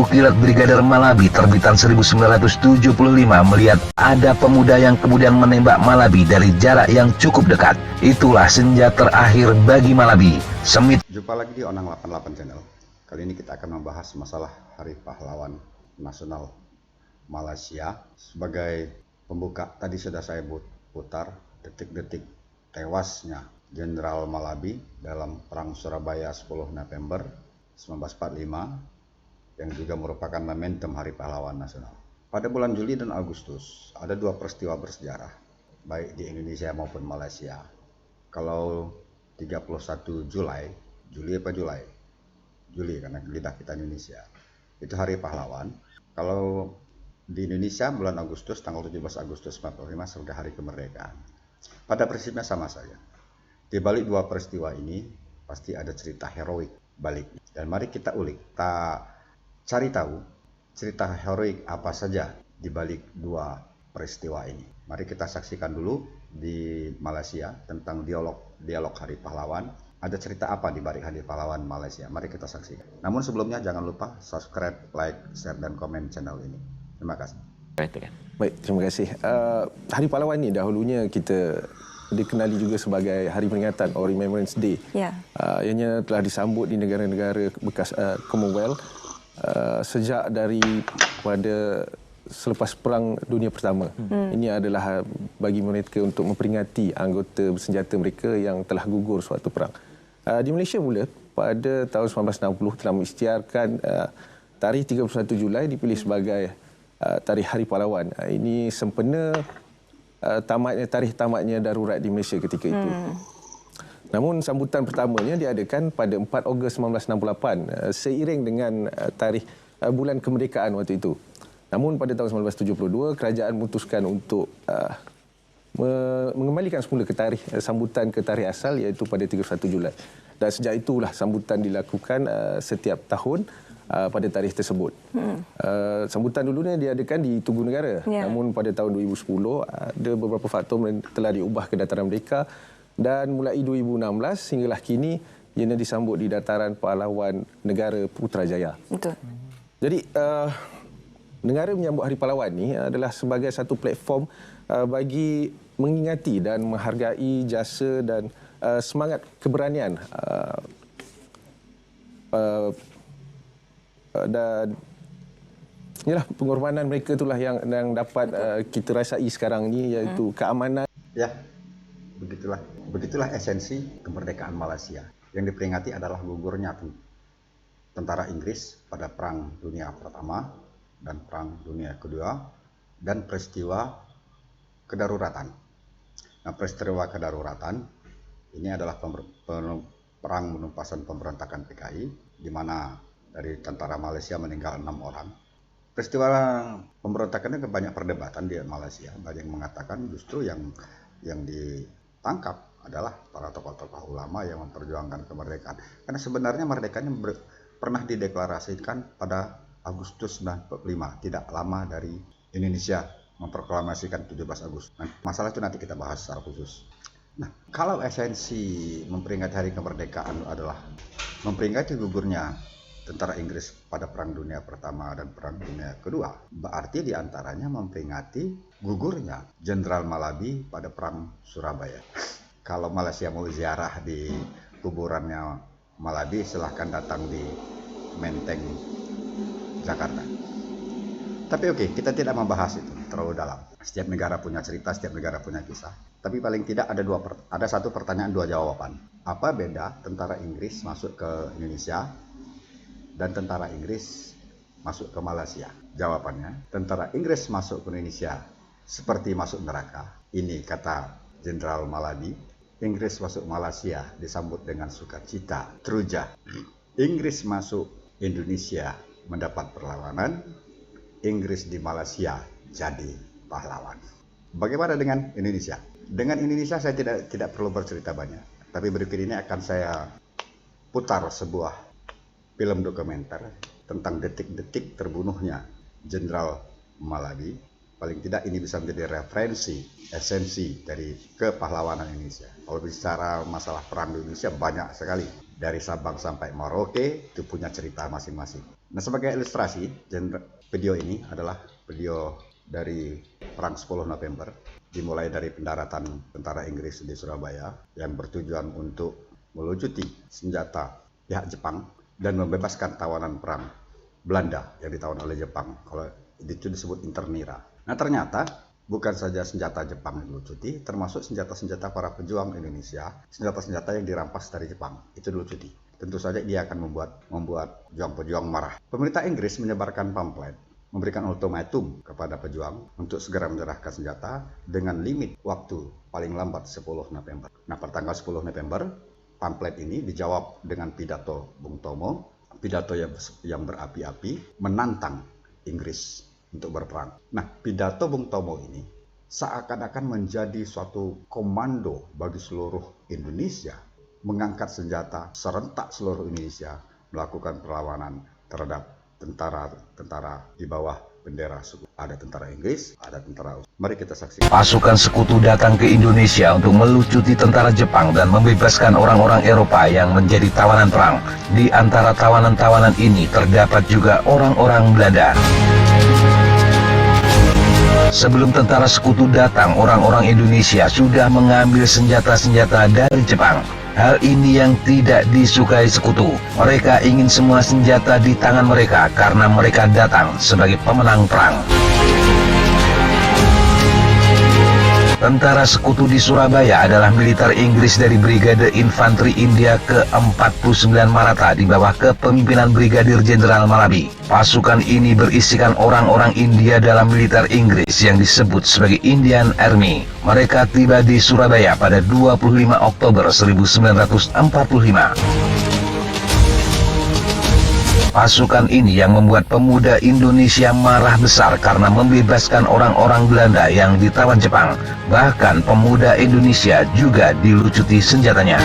Kilat Brigadir Malabi terbitan 1975 melihat ada pemuda yang kemudian menembak Malabi dari jarak yang cukup dekat. Itulah senja terakhir bagi Malabi. Semit. Jumpa lagi di Onang 88 Channel. Kali ini kita akan membahas masalah Hari Pahlawan Nasional Malaysia. Sebagai pembuka, tadi sudah saya putar detik-detik tewasnya Jenderal Malabi dalam Perang Surabaya 10 November 1945 yang juga merupakan momentum Hari Pahlawan Nasional. Pada bulan Juli dan Agustus ada dua peristiwa bersejarah baik di Indonesia maupun Malaysia. Kalau 31 Julai, Juli karena lidah kita Indonesia, itu Hari Pahlawan. Kalau di Indonesia bulan Agustus, tanggal 17 Agustus 45 sebagai Hari Kemerdekaan. Pada prinsipnya sama saja. Di balik dua peristiwa ini pasti ada cerita heroik baliknya. Dan mari kita ulik, kita cari tahu cerita heroik apa saja di balik dua peristiwa ini. Mari kita saksikan dulu di Malaysia tentang dialog Hari Pahlawan. Ada cerita apa di balik Hari Pahlawan Malaysia? Mari kita saksikan. Namun sebelumnya jangan lupa subscribe, like, share, dan komen channel ini. Terima kasih. Baik, terima kasih. Hari Pahlawan ini dahulunya kita dikenali juga sebagai Hari Peringatan or Remembrance Day. Ya. Ianya telah disambut di negara-negara bekas Commonwealth sejak pada selepas Perang Dunia Pertama. Ini adalah bagi mereka untuk memperingati anggota bersenjata mereka yang telah gugur suatu perang. Di Malaysia pula pada tahun 1960 telah mengisytiharkan tarikh 31 Julai dipilih sebagai tarikh Hari Pahlawan. Ini sempena tarikh tamatnya darurat di Malaysia ketika itu. Namun sambutan pertamanya diadakan pada 4 Ogos 1968 seiring dengan tarikh bulan kemerdekaan waktu itu. Namun pada tahun 1972 kerajaan memutuskan untuk mengembalikan semula ke tarikh sambutan ke tarikh asal iaitu pada 31 Julai. Dan sejak itulah sambutan dilakukan setiap tahun pada tarikh tersebut. Sambutan dulunya diadakan di Tugu Negara. Namun pada tahun 2010 ada beberapa faktor telah diubah kedataran mereka. Dan mulai 2016 hinggalah kini ianya disambut di dataran Pahlawan Negara Putrajaya. Betul. Jadi negara menyambut Hari Pahlawan ini adalah sebagai satu platform bagi mengingati dan menghargai jasa dan semangat keberanian dan inilah pengorbanan mereka itulah yang dapat kita rasai sekarang ini, iaitu keamanan. Ya, begitulah esensi kemerdekaan Malaysia. Yang diperingati adalah gugurnya tentara Inggris pada Perang Dunia Pertama dan Perang Dunia Kedua dan peristiwa kedaruratan. Nah, peristiwa kedaruratan ini adalah perang penumpasan pemberontakan PKI di mana dari tentara Malaysia meninggal 6 orang. Peristiwa pemberontakan ini banyak perdebatan di Malaysia. Banyak yang mengatakan justru yang ditangkap adalah para tokoh-tokoh ulama yang memperjuangkan kemerdekaan. Karena sebenarnya merdekanya pernah dideklarasikan pada Agustus 1945, tidak lama dari Indonesia memproklamasikan 17 Agustus. Nah, masalah itu nanti kita bahas secara khusus. Nah, kalau esensi memperingati hari kemerdekaan adalah memperingati gugurnya tentara Inggris pada Perang Dunia Pertama dan Perang Dunia Kedua, berarti diantaranya memperingati gugurnya Jenderal Malabi pada Perang Surabaya. Kalau Malaysia mau ziarah di kuburannya Malabi, silahkan datang di Menteng, Jakarta. Tapi oke, kita tidak membahas itu terlalu dalam. Setiap negara punya cerita, setiap negara punya kisah. Tapi paling tidak ada satu pertanyaan, dua jawaban. Apa beda tentara Inggris masuk ke Indonesia dan tentara Inggris masuk ke Malaysia? Jawabannya, tentara Inggris masuk ke Indonesia seperti masuk neraka. Ini kata Jenderal Malabi. Inggris masuk Malaysia disambut dengan sukacita, teruja. Inggris masuk Indonesia mendapat perlawanan. Inggris di Malaysia jadi pahlawan. Bagaimana dengan Indonesia? Dengan Indonesia saya tidak perlu bercerita banyak. Tapi berikut ini akan saya putar sebuah film dokumenter tentang detik-detik terbunuhnya Jenderal Malabi. Paling tidak ini bisa menjadi referensi, esensi dari kepahlawanan Indonesia. Kalau bicara masalah perang di Indonesia banyak sekali. Dari Sabang sampai Merauke itu punya cerita masing-masing. Nah, sebagai ilustrasi, video ini adalah video dari Perang 10 November, dimulai dari pendaratan tentara Inggris di Surabaya yang bertujuan untuk melucuti senjata pihak Jepang dan membebaskan tawanan perang Belanda yang ditawan oleh Jepang. Kalau itu disebut internira. Nah, ternyata bukan saja senjata Jepang yang dilucuti, termasuk senjata-senjata para pejuang Indonesia, senjata-senjata yang dirampas dari Jepang, itu dilucuti. Tentu saja dia akan membuat pejuang-pejuang marah. Pemerintah Inggris menyebarkan pamflet, memberikan ultimatum kepada pejuang untuk segera menyerahkan senjata dengan limit waktu paling lambat 10 November. Nah, pada tanggal 10 November, pamflet ini dijawab dengan pidato Bung Tomo, pidato yang berapi-api, menantang Inggris untuk berperang. Nah, pidato Bung Tomo ini seakan-akan menjadi suatu komando bagi seluruh Indonesia, mengangkat senjata serentak seluruh Indonesia, melakukan perlawanan terhadap tentara di bawah bendera suku. Ada tentara Inggris, ada tentara. Mari kita saksikan. Pasukan sekutu datang ke Indonesia untuk melucuti tentara Jepang dan membebaskan orang-orang Eropa yang menjadi tawanan perang. Di antara tawanan-tawanan ini terdapat juga orang-orang Belanda. Sebelum tentara sekutu datang, orang-orang Indonesia sudah mengambil senjata-senjata dari Jepang. Hal ini yang tidak disukai sekutu. Mereka ingin semua senjata di tangan mereka karena mereka datang sebagai pemenang perang. Tentara sekutu di Surabaya adalah militer Inggris dari Brigade Infanteri India ke-49 Maratha di bawah kepemimpinan Brigadir Jenderal Malabi. Pasukan ini berisikan orang-orang India dalam militer Inggris yang disebut sebagai Indian Army. Mereka tiba di Surabaya pada 25 Oktober 1945. Pasukan ini yang membuat pemuda Indonesia marah besar karena membebaskan orang-orang Belanda yang ditawan Jepang. Bahkan pemuda Indonesia juga dilucuti senjatanya.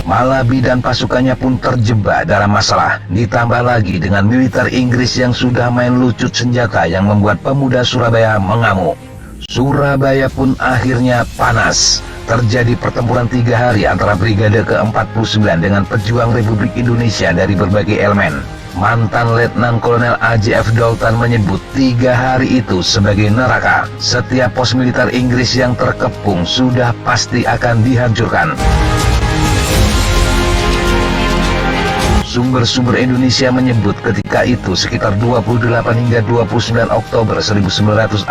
Malabi dan pasukannya pun terjebak dalam masalah. Ditambah lagi dengan militer Inggris yang sudah main lucut senjata yang membuat pemuda Surabaya mengamuk. Surabaya pun akhirnya panas. Terjadi pertempuran 3 hari antara Brigade ke-49 dengan pejuang Republik Indonesia dari berbagai elemen. Mantan Letnan Kolonel A.J.F. Dalton menyebut 3 hari itu sebagai neraka. Setiap pos militer Inggris yang terkepung sudah pasti akan dihancurkan. Sumber-sumber Indonesia menyebut ketika itu sekitar 28 hingga 29 Oktober 1945,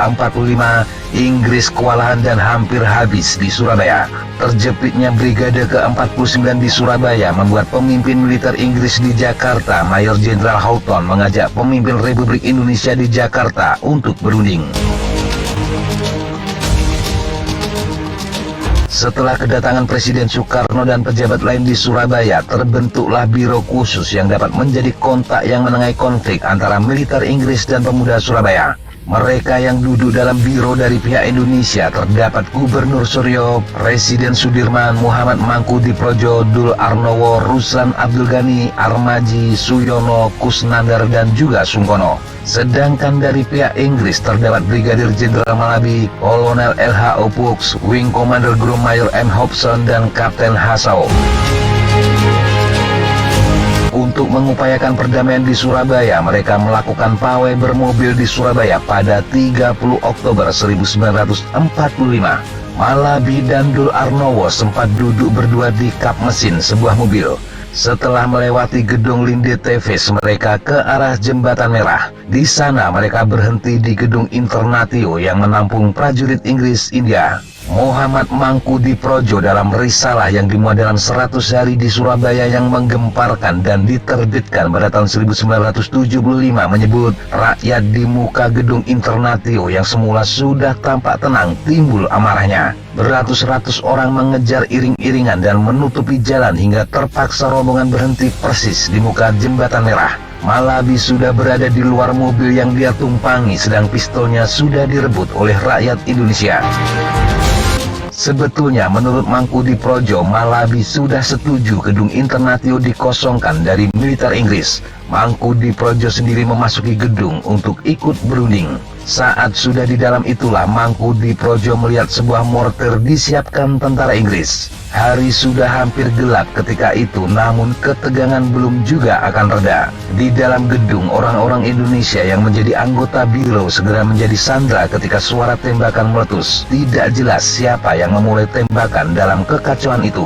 Inggris kewalahan dan hampir habis di Surabaya. Terjepitnya Brigade ke-49 di Surabaya membuat pemimpin militer Inggris di Jakarta, Mayor Jenderal Houghton, mengajak pemimpin Republik Indonesia di Jakarta untuk berunding. Setelah kedatangan Presiden Soekarno dan pejabat lain di Surabaya, terbentuklah biro khusus yang dapat menjadi kontak yang menengahi konflik antara militer Inggris dan pemuda Surabaya. Mereka yang duduk dalam biro dari pihak Indonesia terdapat Gubernur Suryo, Presiden Sudirman, Muhammad Mangkudiprojo, Dul Arnowo, Ruslan Abdul Ghani, Armaji, Suyono, Kusnandar dan juga Sungkono. Sedangkan dari pihak Inggris terdapat Brigadir Jenderal Malabi, Kolonel L.H. Opux, Wing Commander Group Mayor M. Hobson dan Kapten Hasao. Untuk mengupayakan perdamaian di Surabaya, mereka melakukan pawai bermobil di Surabaya pada 30 Oktober 1945. Malabi dan Dul Arnowo sempat duduk berdua di kap mesin sebuah mobil. Setelah melewati gedung Linde TVS, mereka ke arah Jembatan Merah. Di sana mereka berhenti di gedung Internatio yang menampung prajurit Inggris India. Muhammad Mangkudiprojo dalam risalah yang dimuat dalam 100 hari di Surabaya yang menggemparkan dan diterbitkan pada tahun 1975 menyebut rakyat di muka gedung Internatio yang semula sudah tampak tenang timbul amarahnya. Beratus-ratus orang mengejar iring-iringan dan menutupi jalan hingga terpaksa rombongan berhenti persis di muka Jembatan Merah. Malabi sudah berada di luar mobil yang dia tumpangi sedang pistolnya sudah direbut oleh rakyat Indonesia. Sebetulnya menurut Mangkudiprojo, Malabi sudah setuju gedung Internatio dikosongkan dari militer Inggris. Mangkudiprojo sendiri memasuki gedung untuk ikut berunding. Saat sudah di dalam itulah Mangkudiprojo melihat sebuah mortir disiapkan tentara Inggris. Hari sudah hampir gelap ketika itu, namun ketegangan belum juga akan reda. Di dalam gedung, orang-orang Indonesia yang menjadi anggota biro segera menjadi sandra ketika suara tembakan meletus. Tidak jelas siapa yang memulai tembakan dalam kekacauan itu.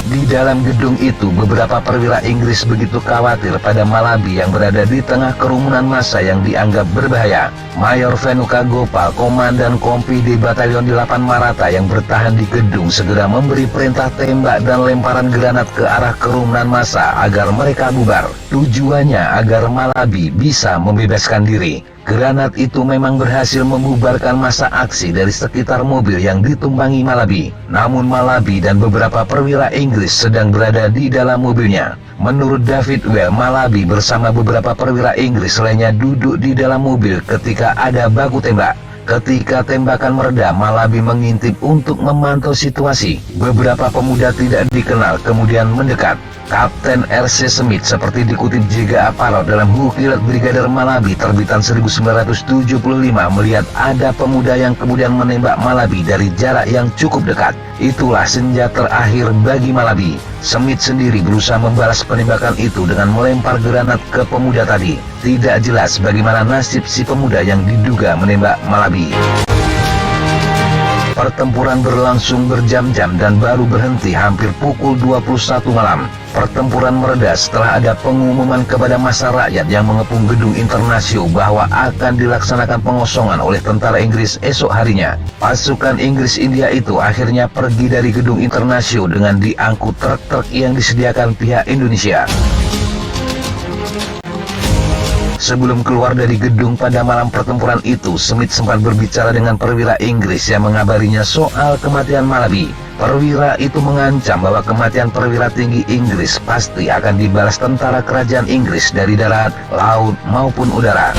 Di dalam gedung itu, beberapa perwira Inggris begitu khawatir pada Malabi yang berada di tengah kerumunan massa yang dianggap berbahaya. Mayor Venuka Gopal, komandan Kompi di Batalion 8 Maratha yang bertahan di gedung, segera memberi perintah tembak dan lemparan granat ke arah kerumunan massa agar mereka bubar. Tujuannya agar Malabi bisa membebaskan diri. Granat itu memang berhasil membubarkan massa aksi dari sekitar mobil yang ditumpangi Malabi. Namun Malabi dan beberapa perwira Inggris sedang berada di dalam mobilnya. Menurut David Well, Malabi bersama beberapa perwira Inggris lainnya duduk di dalam mobil ketika ada baku tembak. Ketika tembakan mereda, Malabi mengintip untuk memantau situasi. Beberapa pemuda tidak dikenal kemudian mendekat. Kapten R.C. Smith, seperti dikutip juga Aparot dalam Hukilat Brigadir Malabi terbitan 1975, melihat ada pemuda yang kemudian menembak Malabi dari jarak yang cukup dekat. Itulah senjata terakhir bagi Malabi. Smith sendiri berusaha membalas penembakan itu dengan melempar granat ke pemuda tadi. Tidak jelas bagaimana nasib si pemuda yang diduga menembak Malabi. Pertempuran berlangsung berjam-jam dan baru berhenti hampir pukul 21 malam. Pertempuran mereda setelah ada pengumuman kepada massa rakyat yang mengepung gedung Internasio bahwa akan dilaksanakan pengosongan oleh tentara Inggris esok harinya. Pasukan Inggris India itu akhirnya pergi dari gedung Internasio dengan diangkut truk-truk yang disediakan pihak Indonesia. Sebelum keluar dari gedung pada malam pertempuran itu, Smith sempat berbicara dengan perwira Inggris yang mengabarinya soal kematian Malabi. Perwira itu mengancam bahwa kematian perwira tinggi Inggris pasti akan dibalas tentara kerajaan Inggris dari darat, laut, maupun udara.